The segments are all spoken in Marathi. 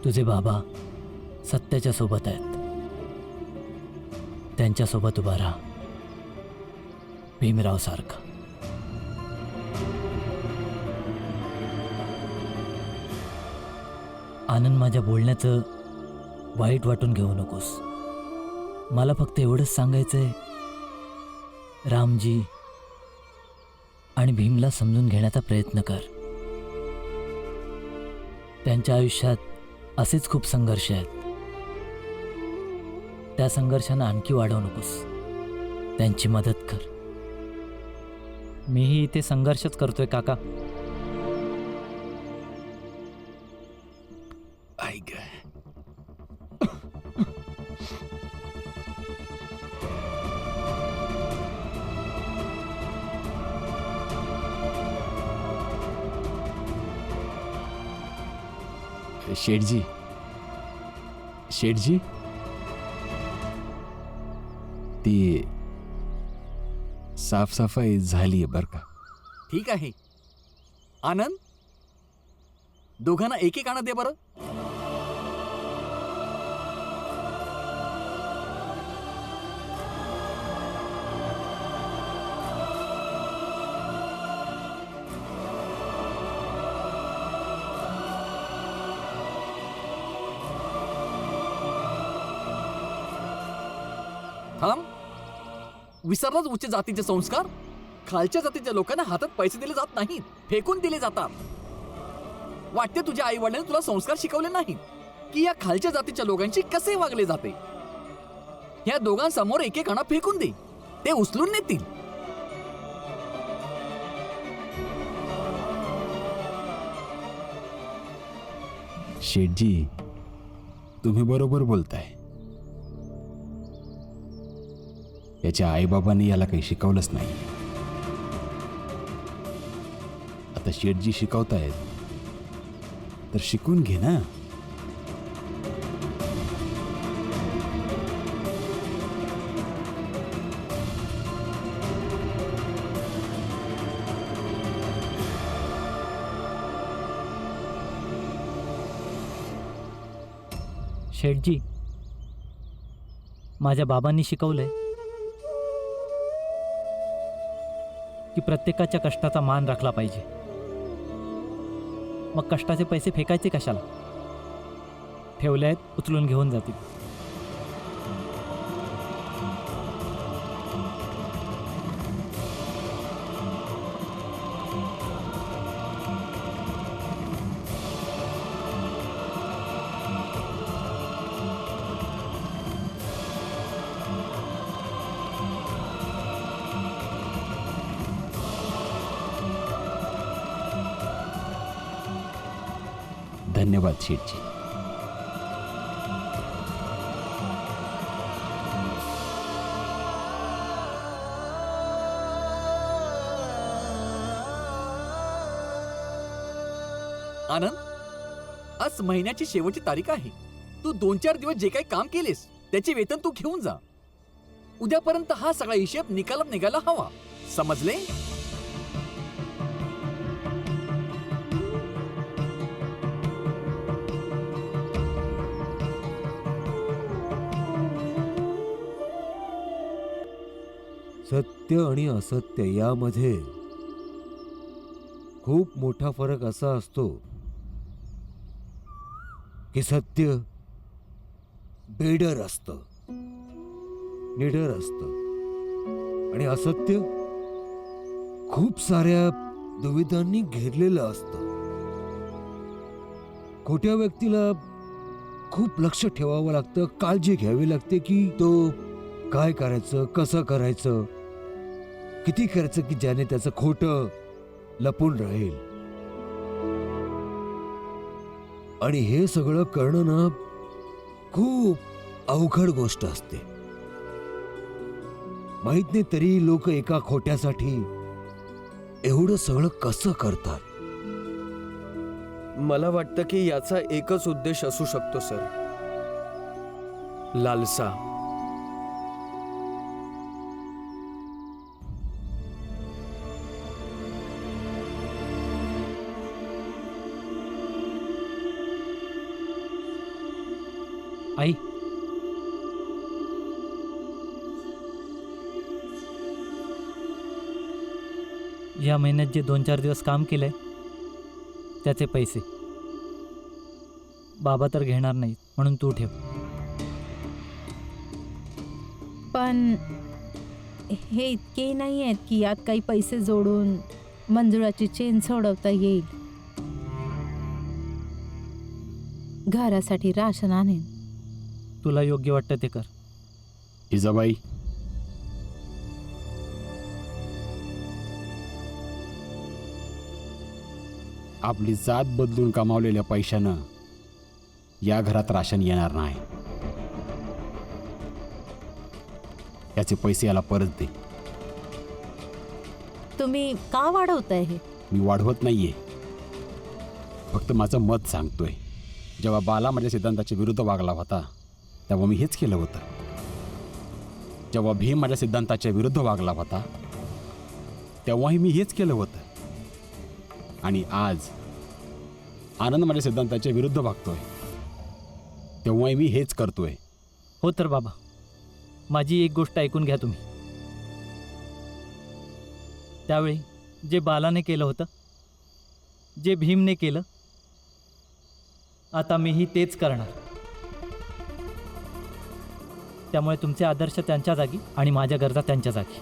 तुझे बाबा सत्याच्या सोबत आहेत, त्यांच्यासोबत उभा राहा, भीमराव सारखा. आनंद, माझ्या बोलण्याचं वाईट वाटून घेऊ नकोस. मला फक्त एवढंच सांगायचंय, रामजी आणि भीमला समजून घेण्याचा प्रयत्न कर. त्यांच्या आयुष्यात असेच खूप संघर्ष आहेत. त्या संघर्षांना आणखी वाढवू नकोस, त्यांची मदत कर. मीही इथे संघर्षच करतोय काका. ऐक, शेठजी, शेठजी, ती साफसफाई झाली आहे बरं का? ठीक आहे. आनंद, दोघांना एक एक आणा दे बरं. थांब, विसरलाच उच्च जातीचे संस्कार? खालच्या जातीच्या लोकांना हातात पैसे दिले जात नाहीत, फेकून दिले जातात. वाटते तुझ्या आई वडिलांनी तुला संस्कार शिकवले नाहीत की या खालच्या जातीच्या लोकांशी कसे वागले जाते. या दोघांसमोर एक एक आणा फेकून दे, ते उचलून नेतील. शेठजी, तुम्ही बरोबर बोलताय. याच्या आईबाबांनी याला काही शिकवलंच नाही. आता शेठजी शिकवतायत तर शिकून घे ना. शेठजी, माझ्या बाबांनी शिकवलंय की प्रत्येकाच्या कष्टाचा मान राखला पाहिजे. मग कष्टाचे पैसे फेकायचे कशाला? ठेवले आहेत, उचलून घेऊन जातील. धन्यवाद शेठजी. आनंद, आज महिन्याची शेवटची तारीख आहे. तू 2-4 दिवस जे काही काम केलेस त्याचे वेतन तू घेऊन जा. उद्यापर्यंत हा सगळा हिशेब निकालात निघायला हवा, समजले? सत्य आणि असत्य यामध्ये खूप मोठा फरक असा असतो की सत्य बेडर असतं, निडर असतं आणि असत्य खूप साऱ्या दुविधांनी घेरलेलं असतं. खोट्या व्यक्तीला खूप लक्ष ठेवावं लागतं, काळजी घ्यावी लागते की तो काय करायचं, कसं करायचं, किती करायचं की ज्याने त्याचं खोटं लपून राहील. आणि हे सगळं करणं ना खूप अवघड गोष्ट असते. माहित नाही तरी लोक एका खोट्यासाठी एवढं सगळं कसं करतात. मला वाटतं की याचा एकच उद्देश असू शकतो सर, लालसा. आई, या महिन्यात जे 2-4 दिवस काम केलंय त्याचे पैसे बाबा तर घेणार नाहीत, म्हणून तू ठेव. पण हे इतके नाही आहेत की यात काही पैसे जोडून मंजुळाची चेन सोडवता येईल. घरासाठी राशन आणेन. तुला योग्य वाटतं ते कर. जिजाबाई, आपली जात बदलून कमावलेल्या पैशानं या घरात राशन येणार नाही. याचे पैसे याला परत दे. तुम्ही का वाढवताय हे? मी वाढवत नाहीये, फक्त माझं मत सांगतोय. जेव्हा बाला माझ्या सिद्धांताच्या विरुद्ध वागला होता तेव्हा मी हेच केलं होतं. जेव्हा भीम माझ्या सिद्धांताच्या विरुद्ध वागला होता तेव्हाही मी हेच केलं होतं. आणि आज आनंद माझ्या सिद्धांताच्या विरुद्ध वागतोय तेव्हाही मी हेच करतोय. हो तर बाबा, माझी एक गोष्ट ऐकून घ्या तुम्ही. त्यावेळी जे बालाने केलं होतं, जे भीमने केलं, आता मीही तेच करणार. त्यामुळे तुमचे आदर्श त्यांच्या जागी आणि माझ्या गरजा त्यांच्या जागी.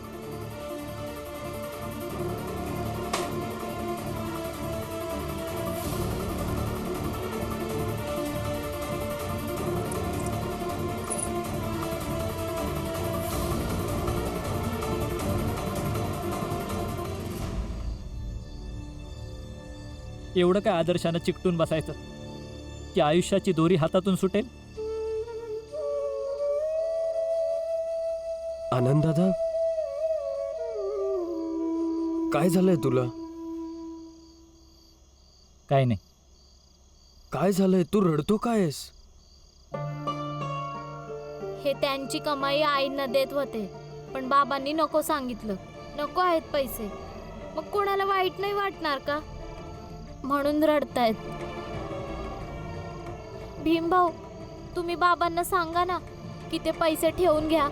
एवढं काय आदर्शानं चिकटून बसायचं की आयुष्याची दोरी हातातून सुटेल? आनंद दादा, काय झालंय तुला? काय नाही. काय झालंय? तू रडतो कायस? हे त्यांची कमाई आईंना देत होते, पण बाबांनी नको सांगितलं. नको आहेत पैसे, मग कोणाला वाईट नाही वाटणार का? म्हणून रडतायत. भीमभाऊ, तुम्ही बाबांना सांगा ना की ते पैसे ठेवून घ्या.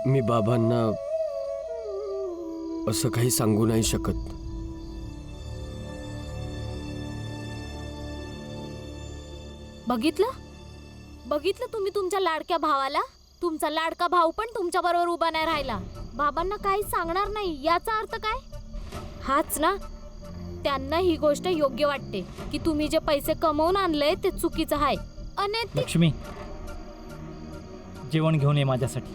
मी बाबांना असं काही सांगू नाही शकत. बघितलं तुम्ही तुमच्या लाडक्या भावाला? तुमचा लाडका भाऊ पण तुमच्या बरोबर उभा नाही राहिला. बाबांना काही सांगणार नाही याचा अर्थ काय? हाच ना, त्यांना ही गोष्ट योग्य वाटते की तुम्ही जे पैसे कमवून आणले ते चुकीचं आहे, अनैतिक. लक्ष्मी, जेवण घेऊन ये माझ्यासाठी.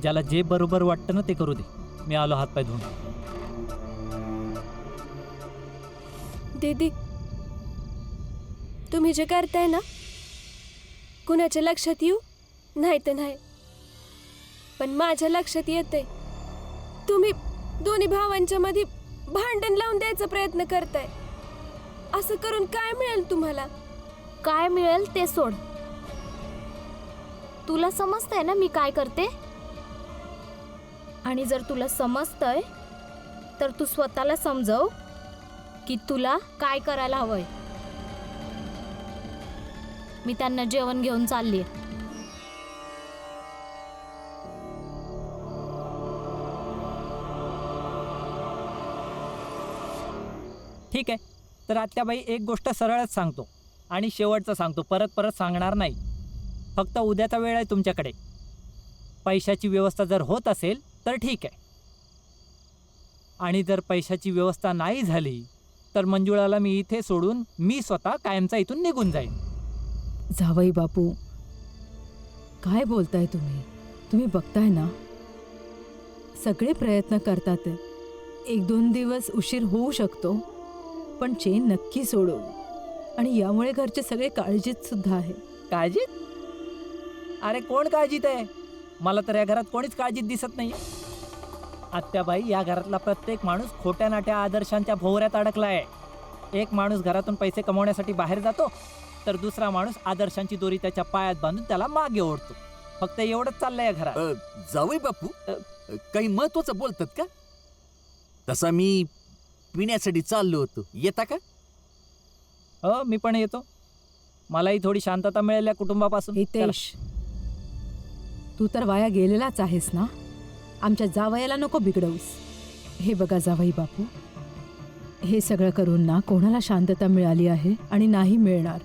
ज्याला जे बरोबर वाटतं ना ते करू दे. मी आलो हातपाय धुवून. दीदी, तुम्ही जे करताय ना, कुणाच्या लक्षात येऊ नाही तर नाही, पण माझ्या लक्षात येते. तुम्ही दोन्ही भावांच्या मध्ये भांडण लावून द्यायचा प्रयत्न करताय. असं करून काय मिळेल तुम्हाला? काय मिळेल ते सोड. तुला समजतंय ना मी काय करते? आणि जर तुला समजतंय तर तू स्वतःला समजव की तुला काय करायला हवंय. मी त्यांना जेवण घेऊन चाललीये. ठीक आहे, तर आत्याबाई एक गोष्ट सरळच सांगतो आणि शेवटचं सांगतो, परत परत सांगणार नाही. फक्त उद्याचा वेळ आहे तुमच्याकडे. पैशाची व्यवस्था जर होत असेल तर ठीक आहे, आणि जर पैशाची व्यवस्था नाही झाली तर मंजुळाला मी इथे सोडून मी स्वतः कायमचा इथून निघून जाईन. जावई बापू, काय बोलताय तुम्ही? तुम्ही बघताय ना, सगळे प्रयत्न करतात. 1-2 दिवस उशीर होऊ शकतो, पण चेन नक्की सोडवू. आणि यामुळे घरचे सगळे काळजीत सुद्धा आहे. काळजीत? अरे कोण काळजीत आहे? मला तर या घरात कोणीच काळजीत दिसत नाही. आत्याबाई, या घरातला प्रत्येक माणूस खोट्या नाट्या आदर्शांच्या भोवऱ्यात अडकला आहे. एक माणूस घरातून पैसे कमवण्यासाठी बाहेर जातो, तर दुसरा माणूस आदर्शांची दोरी त्याच्या पायात बांधून त्याला मागे ओढतो. फक्त एवढंच चाललंय या घरात. जावई बापू, काही महत्वाचं बोलतात का? तसा मी पिण्यासाठी चाललो होतो, येता का? हो मी पण येतो. मलाही थोडी शांतता मिळेल या कुटुंबापासून. चला. हितेश, तू तर वाया गेलेलाच आहेस ना. आमच्या जावयाला नको बिघडवूस. हे बघा जावई बापू, हे सगळं करून ना कोणाला शांतता मिळाली आहे आणि नाही मिळणार.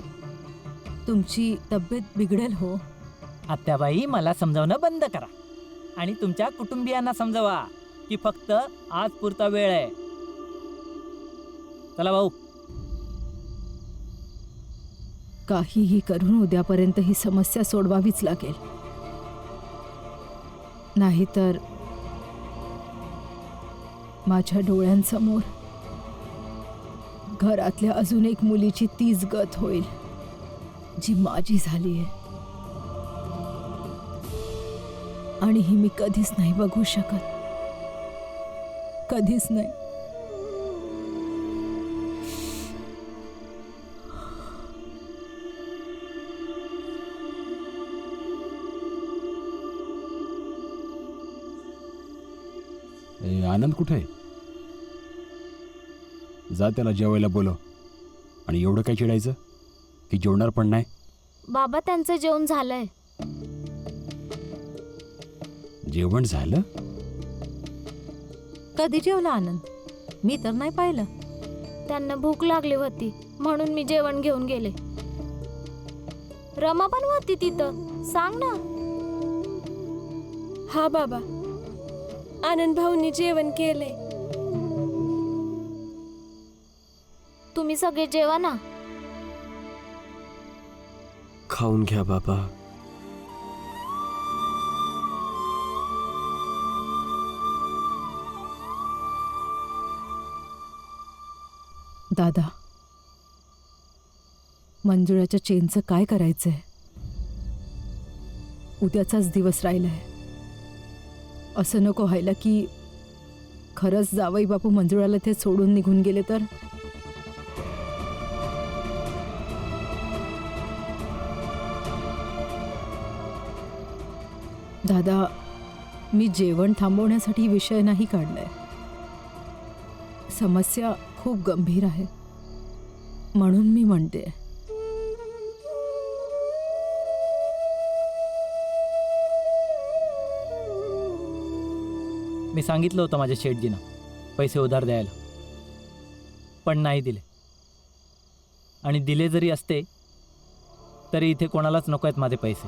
तुमची तब्येत बिघडेल हो. आत्याबाई, मला समजावणं बंद करा आणि तुमच्या कुटुंबियांना समजवा की फक्त आज पुरता वेळ आहे. चला भाऊ. काहीही करून उद्यापर्यंत ही समस्या सोडवावीच लागेल. नाहीतर माझ्या डोळ्यांसमोर घरातल्या अजून एक मुलीची तीच गत होईल जी माझी झाली आहे, आणि ही मी कधीच नाही बघू शकत. कधीच नाही. आनंद कुठे आहे? जा त्याला जेवायला बोलव. आणि एवढं काय चिडायचं की जेवणार पण नाही? बाबा त्यांचं जेवण झालंय. जेवण झालं? कधी जेवला आनंद? मी तर नाही पाहिलं. त्यांना भूक लागली होती म्हणून मी जेवण घेऊन गेले. रमा पण होती तिथं, सांग ना. हा बाबा, आनंद भाऊंनी जेवण केले. तुम्ही सगळे जेवा ना. खाऊन घ्या बाबा. दादा, मंजुळाच्या चेनचं काय करायचंय? उद्याचाच दिवस राहिलाय. असं नको व्हायला की खरंच जावई बापू मंजुळाला ते सोडून निघून गेले तर. दादा, मी जेवण थांबवण्यासाठी विषय नाही काढलाय. समस्या खूप गंभीर आहे म्हणून मी म्हणते. मी सांगितलं होतं माझ्या शेठजींना पैसे उधार द्यायला, पण नाही दिले. आणि दिले जरी असते तरी इथे कोणालाच नको आहेत माझे पैसे.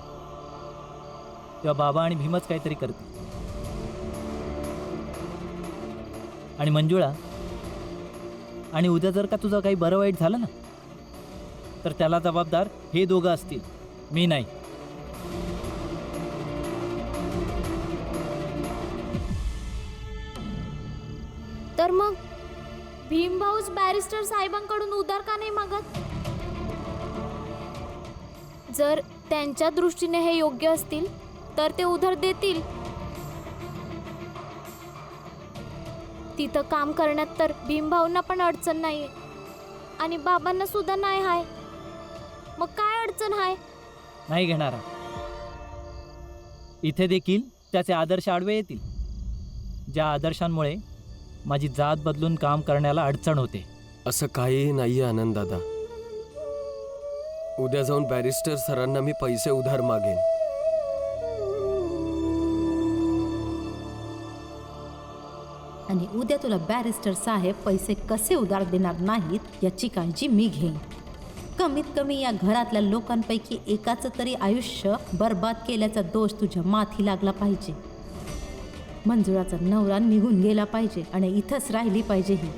तेव्हा बाबा आणि भीमच काहीतरी करतील. आणि मंजुळा, आणि उद्या जर का तुझं काही बरं वाईट झालं ना, तर त्याला जबाबदार हे दोघं असतील, मी नाही. तर मग भीमभाऊच बॅरिस्टर साहेबांकडून उधार का नाही मागत? जर त्यांच्या दृष्टीने हे योग्य असतील तर ते उधार देतील. तिथं काम करण्यात तर भीमभाऊंना पण अडचण नाहीये आणि बाबांना सुद्धा नाही हाय. मग काय अडचण हाय? नाही घेणारा. इथे देखील त्याचे आदर्श आडवे येतील, ज्या आदर्शांमुळे माझी जात बदलून काम करण्याला अडचण होते. असं काहीही नाहीये आनंद दादा. उद्या जाऊन बॅरिस्टर सरांना मी पैसे उधार मागेन. आणि उद्या तुला बॅरिस्टर साहेब पैसे कसे उधार देणार नाहीत याची काळजी मी घेईन. कमीत कमी या घरातल्या लोकांपैकी एकाचं तरी आयुष्य बर्बाद केल्याचा दोष तुझ्या माथी लागला पाहिजे. मंजुळाचा नवरा निघून गेला पाहिजे आणि इथंच राहिली पाहिजे. ही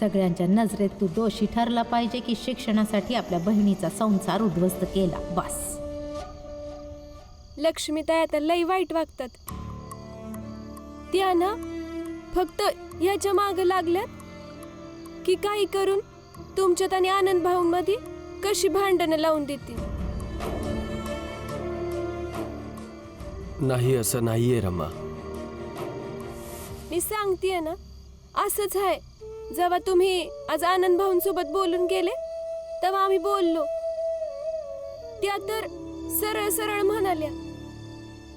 सगळ्यांच्या नजरेत तू दोषी ठरला पाहिजे की शिक्षणासाठी आपल्या बहिणीचा संसार उद्ध्वस्त केला. बस. लक्ष्मीताई आता लई वाईट वागतात. त्या ना फक्त ह्याच्या माग लागल्यात की काही करून तुमच्यात आणि आनंद भाऊंमध्ये कशी भांडणं लावून देतील. नाही, असं नाहीये रमा. मी सांगतेय ना, असंच आहे. जेव्हा तुम्ही आज आनंद भाऊंसोबत बोलून गेले तेव्हा आम्ही बोललो. त्या तर सरळ सरळ म्हणाल्या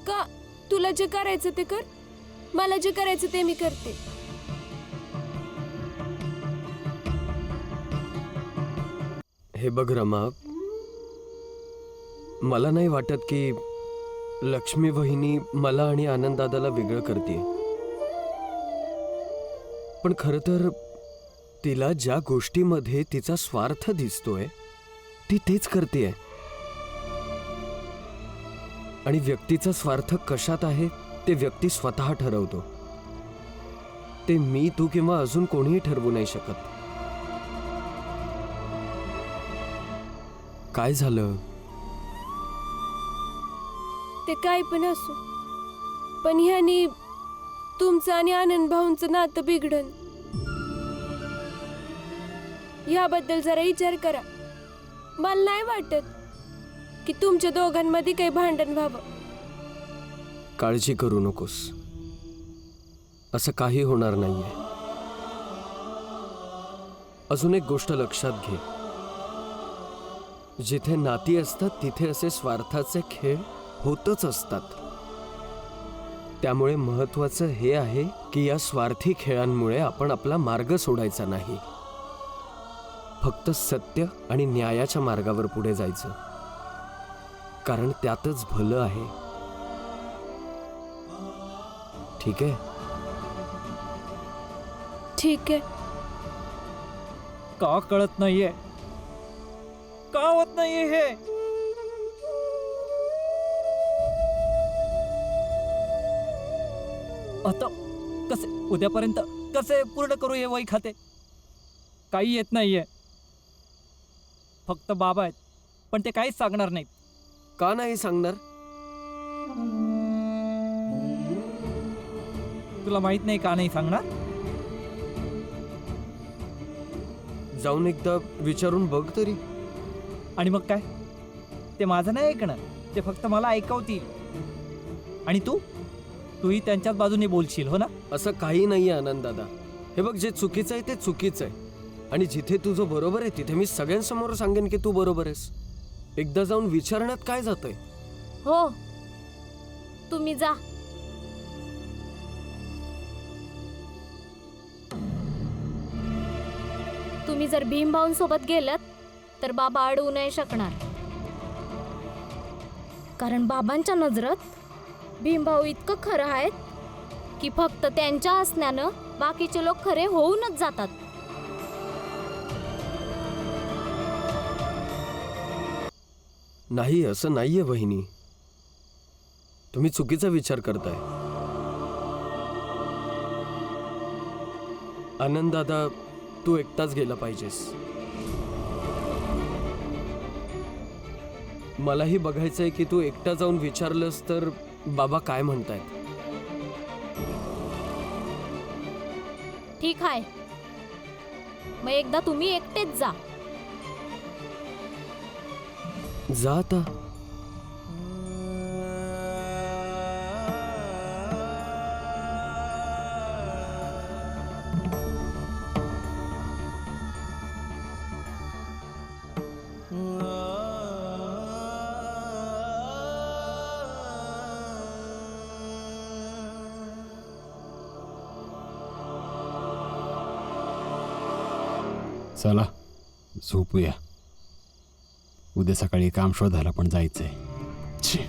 का तुला जे करायचं ते कर, मला जे करायचं ते मी करते. हे बघ रमा, मला नाही वाटत की लक्ष्मी वहिनी मला आणि आनंद दादाला वेगळं करते. पण खरं तर तिला ज्या गोष्टीमध्ये तिचा स्वार्थ दिसतोय ती तेच करते. आणि व्यक्तीचा स्वार्थ कशात आहे ते व्यक्ती स्वतः ठरवतो. ते मी, तू किंवा अजून कोणीही ठरवू नाही शकत. काय झालं? ते काय पण असो, पण ह्यानी तुमचं आणि आनंद भाऊंचं नातं बिघडन. ह्याबद्दल जरा विचार करा. मला नाही वाटत की तुमच्या दोघांमध्ये काही भांडण व्हावं. काळजी करू नकोस, असं काही होणार नाहीये. अजून एक गोष्ट लक्षात घे, जिथे नाती असतात तिथे असे स्वार्थाचे खेळ होतच असतात. त्यामुळे महत्वाचं हे आहे की या स्वार्थी खेळांमुळे आपण आपला मार्ग सोडायचा नाही. फक्त सत्य आणि न्यायाच्या मार्गावर पुढे जायचं, कारण त्यातच भलं आहे. ठीक आहे? ठीक आहे. का कळत नाहीये? का होत नाहीये हे? आता कसे उद्यापर्यंत कसे पूर्ण करू हे वही खाते? काही येत नाहीये. फक्त बाबा आहेत, पण ते काहीच सांगणार नाहीत. का नाही सांगणार? तुला माहित नाही का नाही सांगणार? जाऊन एकदा विचारून बघ तरी. आणि मग काय? ते माझं नाही ऐकणार, ते फक्त मला ऐकवतील. आणि तूही त्यांच्याच बाजूने बोलशील, हो ना? असं काही नाहीये आनंद दादा. हे बघ, जे चुकीचं आहे ते चुकीचं आहे. आणि जिथे तुझं बरोबर आहे तिथे मी सगळ्यांसमोर सांगेन की तू बरोबर आहेस. एकदा जाऊन विचारण्यात काय जातंय? हो, तुम्ही जा. तुम्ही जर भीमभाऊंसोबत गेलात तर बाबा अडवू नाही शकणार. कारण बाबांच्या नजरात भीमभाऊ इतकं खरं आहेत की फक्त त्यांच्या असण्यानं बाकीचे लोक खरे होऊनच जातात. नाही, असं नाहीये वहिनी. तुम्ही चुकीचा विचार करताय. आनंद दादा, तू एकटाच गेला पाहिजेस. मलाही बघायचंय की तू एकटा जाऊन विचारलंस तर बाबा काय म्हणतायत. ठीक आहे, मग एकदा तुम्ही एकटेच जा. जा आता. चला झोपूया. उद्या सकाळी काम शोधायला पण जायचंय. छी.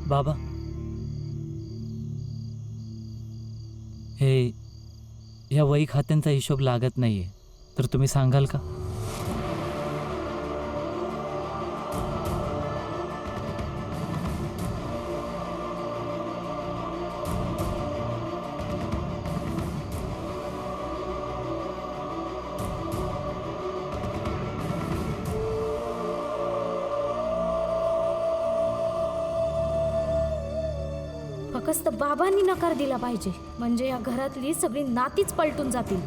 बाबा, हे या वही खात्यांचा हिशोब लागत नाहीये, तर तुम्ही सांगाल का? फक्त बाबांनी नकार दिला पाहिजे, म्हणजे या घरातली सगळी नातीच पलटून जातील.